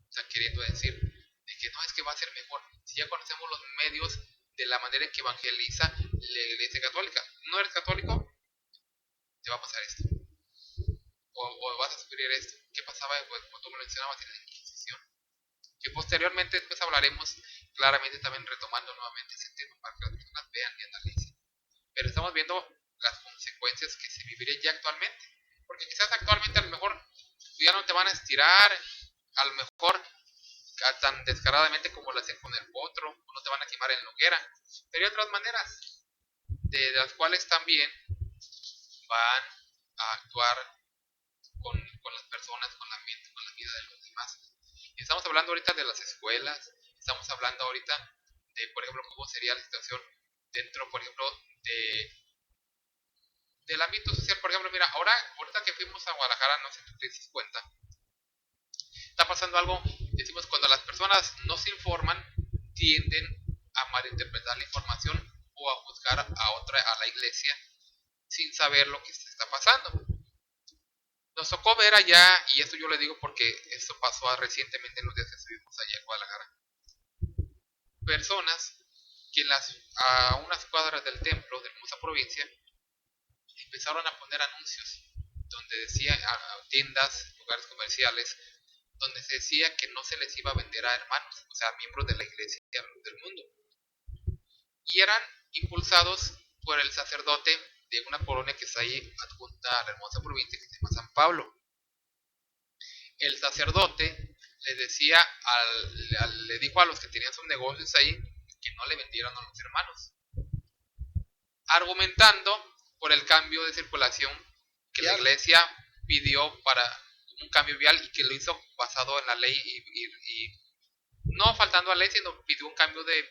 O sea, queriendo decir, de que no es que va a ser mejor. Si ya conocemos los medios de la manera en que evangeliza la Iglesia Católica. ¿No eres católico? Te va a pasar esto. O vas a sufrir esto. ¿Qué pasaba, pues, como tú me mencionabas, en la Inquisición? Que posteriormente después hablaremos claramente también retomando nuevamente ese tema para que las personas vean y analicen. Pero estamos viendo las consecuencias que se vivirían ya actualmente. Porque quizás actualmente a lo mejor ya no te van a estirar, a lo mejor tan descaradamente como lo hacen con el potro, o no te van a quemar en la hoguera. Pero hay otras maneras, de las cuales también van a actuar con las personas, con la mente, con la vida de los demás. Y estamos hablando ahorita de las escuelas, estamos hablando ahorita de, por ejemplo, cómo sería la situación dentro, por ejemplo, del ámbito social. Por ejemplo, mira, ahorita que fuimos a Guadalajara, no sé si te das cuenta, está pasando algo, decimos, cuando las personas no se informan, tienden a malinterpretar la información o a juzgar a la iglesia sin saber lo que se está pasando. Nos tocó ver allá, y esto yo le digo porque esto pasó recientemente en los días que estuvimos allá en Guadalajara, personas que a unas cuadras del templo de hermosa provincia empezaron a poner anuncios donde decía, a tiendas, lugares comerciales, donde se decía que no se les iba a vender a hermanos, o sea, miembros de la iglesia del mundo. Y eran impulsados por el sacerdote de una colonia que está ahí adjunta a la hermosa provincia que se llama San Pablo. El sacerdote le decía, le dijo a los que tenían sus negocios ahí que no le vendieran a los hermanos, argumentando por el cambio de circulación que la iglesia pidió para un cambio vial y que lo hizo basado en la ley y no faltando a la ley, sino pidió un cambio de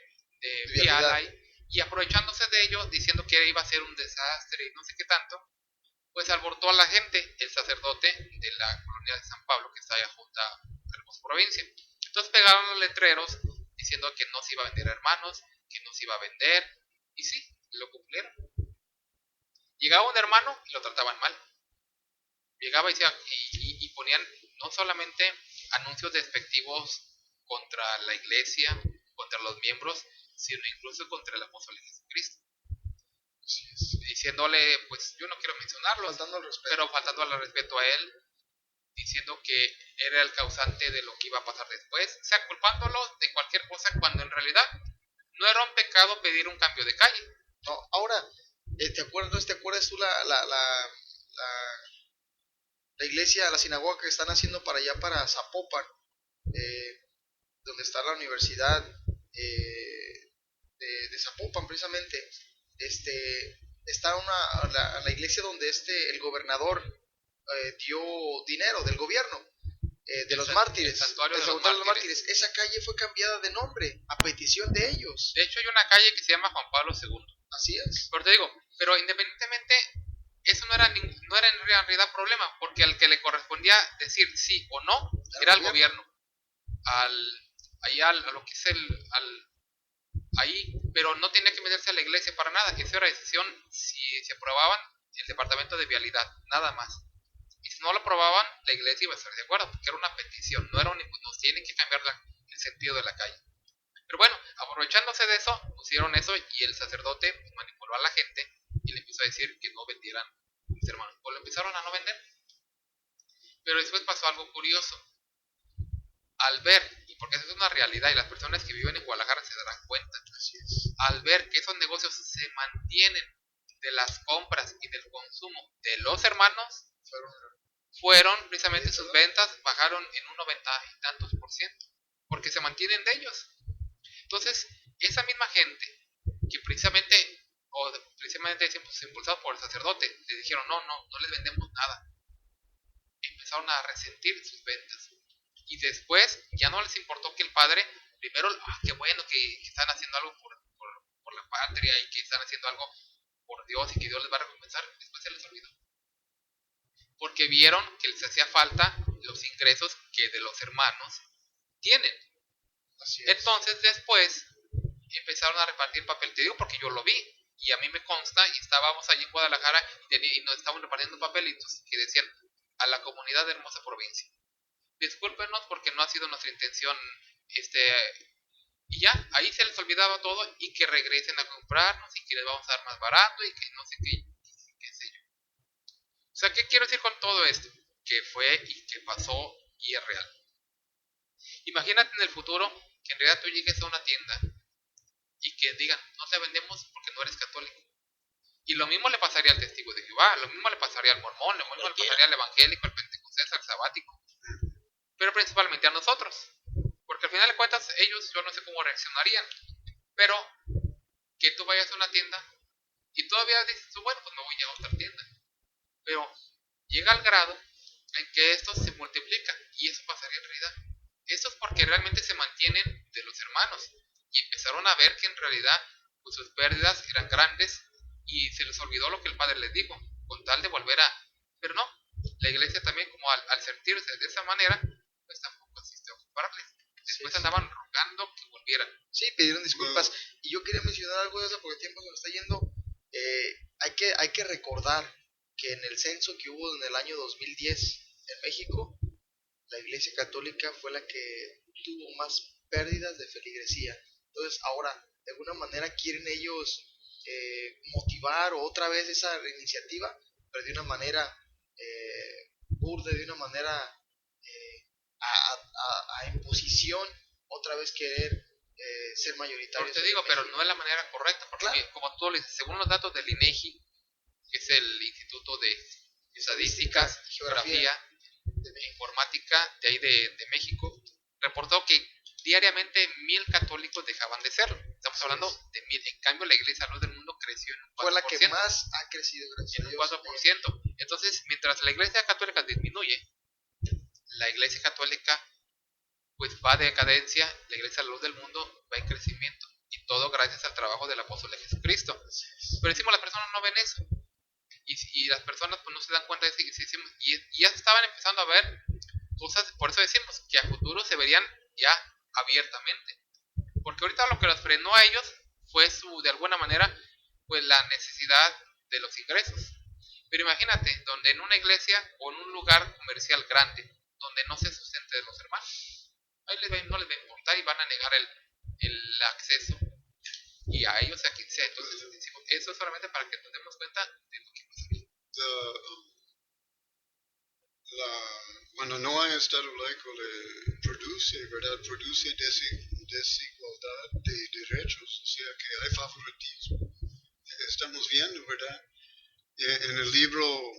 vial ahí, y aprovechándose de ello, diciendo que iba a ser un desastre y no sé qué tanto, pues alborotó a la gente, el sacerdote de la colonia de San Pablo, que está allá junto a Hermosa Provincia. Entonces pegaron los letreros diciendo que no se iba a vender a hermanos, que no se iba a vender, y sí, lo cumplieron. Llegaba un hermano y lo trataban mal. Llegaba y ponían no solamente anuncios despectivos contra la iglesia, contra los miembros, sino incluso contra el apóstol de Jesucristo. Diciéndole, pues yo no quiero mencionarlo, pero faltando al respeto a él, diciendo que era el causante de lo que iba a pasar después, o sea, culpándolo de cualquier cosa cuando en realidad no era un pecado pedir un cambio de calle. No, ahora, ¿te acuerdas tú la iglesia, la sinagoga que están haciendo para allá, para Zapopan, donde está la universidad de Zapopan precisamente? Está la iglesia donde el gobernador dio dinero del gobierno, de los mártires, el santuario de los mártires. Esa calle fue cambiada de nombre a petición de ellos. De hecho hay una calle que se llama Juan Pablo II. Así es. Pero te digo, pero independientemente, eso no era en realidad problema, porque al que le correspondía decir sí o no era al gobierno, a lo que es ahí, pero no tenía que meterse a la iglesia para nada. Esa era decisión si se aprobaban el departamento de vialidad, nada más. Y si no lo aprobaban, la iglesia iba a estar de acuerdo, porque era una petición, no era nos tienen que cambiar el sentido de la calle. Pero bueno, aprovechándose de eso, pusieron eso y el sacerdote manipuló a la gente y le empezó a decir que no vendieran mis hermanos. Pues lo empezaron a no vender. Pero después pasó algo curioso. Al ver, y porque eso es una realidad y las personas que viven en Guadalajara se darán cuenta, al ver que esos negocios se mantienen de las compras y del consumo de los hermanos, fueron precisamente sus ventas bajaron en un 90 y tantos %, porque se mantienen de ellos. Entonces, esa misma gente que precisamente impulsados por el sacerdote, le dijeron no les vendemos nada. Empezaron a resentir sus ventas. Y después ya no les importó que el padre, primero, qué bueno que están haciendo algo por la patria y que están haciendo algo por Dios y que Dios les va a recompensar. Después se les olvidó. Porque vieron que les hacía falta los ingresos que de los hermanos tienen. Entonces después empezaron a repartir papel, te digo porque yo lo vi y a mí me consta y estábamos allí en Guadalajara y nos estaban repartiendo papelitos que decían a la comunidad de Hermosa Provincia. Discúlpenos porque no ha sido nuestra intención y ya, ahí se les olvidaba todo y que regresen a comprarnos y que les vamos a dar más barato y que no sé qué sé yo. O sea, ¿qué quiero decir con todo esto? Que fue y que pasó y es real. Imagínate en el futuro que en realidad tú llegues a una tienda y que digan, no te vendemos porque no eres católico. Y lo mismo le pasaría al testigo de Jehová, lo mismo le pasaría al mormón, lo mismo le pasaría al evangélico, al pentecostés, al sabático. Pero principalmente a nosotros. Porque al final de cuentas ellos, yo no sé cómo reaccionarían. Pero que tú vayas a una tienda y todavía dices, bueno, pues me voy a otra tienda. Pero llega al grado en que esto se multiplica y eso pasaría en realidad. Esto es porque realmente se mantienen de los hermanos y empezaron a ver que en realidad pues, sus pérdidas eran grandes y se les olvidó lo que el padre les dijo, con tal de volver Pero no, la iglesia también como al sentirse de esa manera, pues tampoco asistió a ocuparles. Después andaban rogando que volvieran. Sí, pidieron disculpas. Y yo quería mencionar algo de eso porque el tiempo se nos está yendo. Hay que recordar que en el censo que hubo en el año 2010 en México, la Iglesia Católica fue la que tuvo más pérdidas de feligresía. Entonces ahora, de alguna manera quieren ellos motivar otra vez esa iniciativa, pero de una manera burda, de una manera a imposición, otra vez querer ser mayoritarios. Pero te digo, pero no es la manera correcta, porque claro, como tú le dices, según los datos del INEGI, que es el Instituto de Estadísticas, Geografía, Informática de ahí de México, reportó que diariamente 1,000 católicos dejaban de serlo. Estamos hablando de 1,000. En cambio, la Iglesia Luz del Mundo creció en un 4%. Fue la que más ha crecido, gracias en un 4%. Entonces, mientras la Iglesia Católica disminuye, la Iglesia Católica pues va de decadencia, la Iglesia Luz del Mundo va en crecimiento. Y todo gracias al trabajo del apóstol de Jesucristo. Pero decimos, las personas no ven eso. y las personas pues no se dan cuenta de eso y ya se estaban empezando a ver cosas, por eso decimos que a futuro se verían ya abiertamente, porque ahorita lo que los frenó a ellos fue de alguna manera, pues la necesidad de los ingresos. Pero imagínate, donde en una iglesia o en un lugar comercial grande, donde no se sustente de los hermanos, ahí no les va a importar y van a negar el acceso. Y a ellos aquí se, entonces decimos, eso es solamente para que nos demos cuenta de lo que pasa aquí. Cuando no hay Estado laico, ¿verdad? Produce desigualdad de derechos, o sea que hay favoritismo. Estamos viendo, ¿verdad? En el libro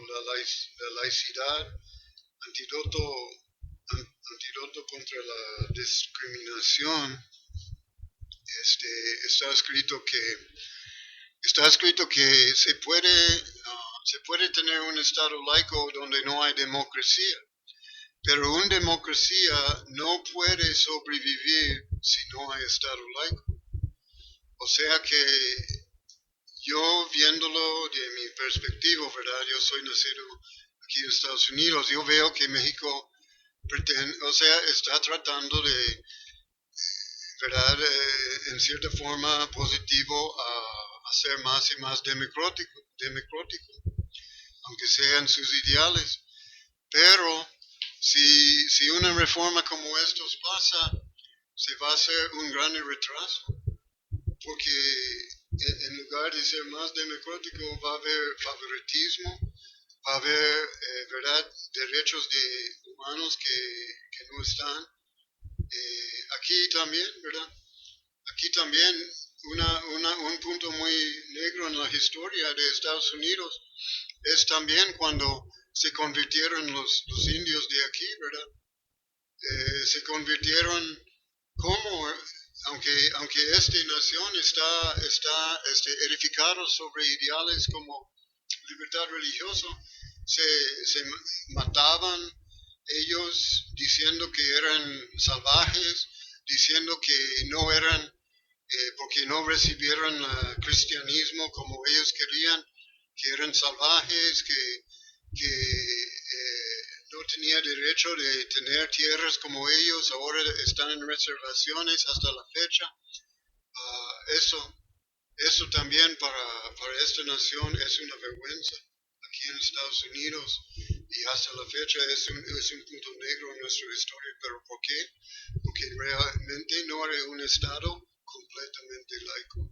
La laicidad, antídoto contra la discriminación, está escrito que se puede tener un Estado laico donde no hay democracia, pero una democracia no puede sobrevivir si no hay Estado laico. O sea que yo viéndolo de mi perspectiva, ¿verdad? Yo soy nacido aquí en Estados Unidos, yo veo que México está tratando de, ¿verdad? En cierta forma positivo a ser más y más democrático, aunque sean sus ideales. Pero si una reforma como esta pasa, se va a hacer un gran retraso, porque en lugar de ser más democrático va a haber favoritismo, va a haber, ¿verdad?, derechos de humanos que no están. Aquí también, ¿verdad? Aquí también un punto muy negro en la historia de Estados Unidos es también cuando se convirtieron los indios de aquí, ¿verdad? Se convirtieron como, aunque esta nación está edificada sobre ideales como libertad religiosa, se mataban ellos diciendo que eran salvajes, diciendo que no eran, porque no recibieron cristianismo como ellos querían, que eran salvajes, que no tenía derecho de tener tierras como ellos, ahora están en reservaciones hasta la fecha. Eso también para esta nación es una vergüenza aquí en Estados Unidos y hasta la fecha es un punto negro en nuestra historia. ¿Pero por qué? Porque realmente no era un Estado completamente laico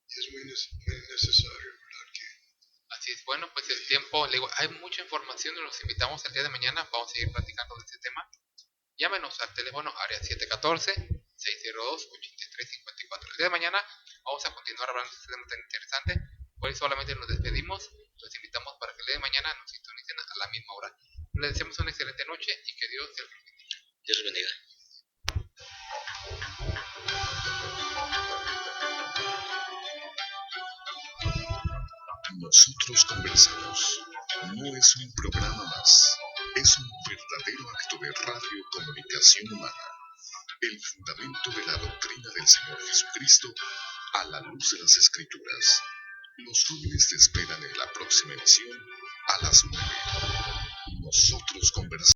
y es muy necesario, ¿verdad? Así es, bueno, pues el tiempo, le digo, hay mucha información y los invitamos el día de mañana, vamos a seguir platicando de este tema. Llámenos al teléfono área 714-602-8354. El día de mañana vamos a continuar hablando de este tema tan interesante. Hoy solamente nos despedimos, los invitamos para que el día de mañana nos sintonicen a la misma hora. Les deseamos una excelente noche y que Dios los bendiga. Dios los bendiga. Nosotros conversamos. No es un programa más, es un verdadero acto de radiocomunicación humana. El fundamento de la doctrina del Señor Jesucristo a la luz de las Escrituras. Los jóvenes te esperan en la próxima emisión a las 9. Nosotros conversamos.